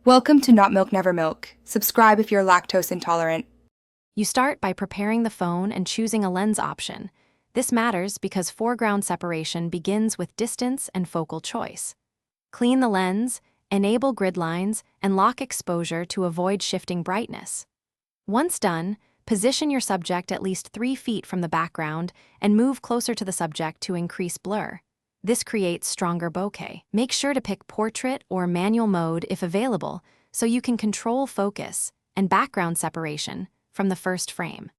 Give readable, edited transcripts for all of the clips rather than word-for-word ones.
Welcome to Not Milk Never Milk. Subscribe if you're lactose intolerant. You start by preparing the phone and choosing a lens option. This matters because foreground separation begins with distance and focal choice. Clean the lens, enable grid lines, and lock exposure to avoid shifting brightness. Once done, position your subject at least 3 feet from the background and move closer to the subject to increase blur. This creates stronger bokeh. Make sure to pick portrait or manual mode if available so you can control focus and background separation from the first frame.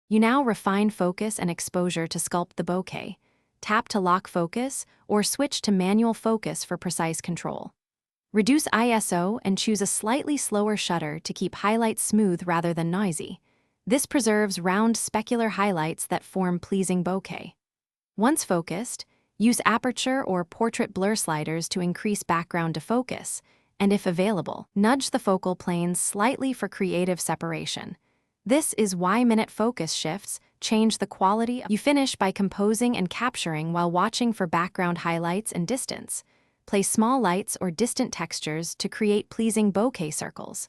You now refine focus and exposure to sculpt the bokeh. Tap to lock focus or switch to manual focus for precise control. Reduce ISO and choose a slightly slower shutter to keep highlights smooth rather than noisy. This preserves round specular highlights that form pleasing bokeh. Once focused, use aperture or portrait blur sliders to increase background defocus, and if available, nudge the focal planes slightly for creative separation. This is why minute focus shifts change the quality. You finish by composing and capturing while watching for background highlights and distance. Place small lights or distant textures to create pleasing bokeh circles.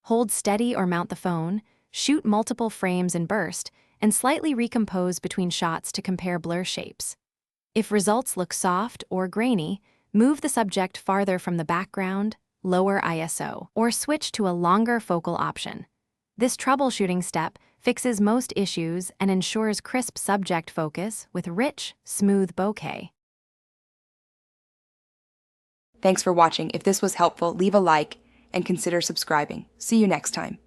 Hold steady or mount the phone, shoot multiple frames in burst, and slightly recompose between shots to compare blur shapes. If results look soft or grainy, move the subject farther from the background, lower ISO, or switch to a longer focal option. This troubleshooting step fixes most issues and ensures crisp subject focus with rich, smooth bokeh. Thanks for watching. If this was helpful, leave a like and consider subscribing. See you next time.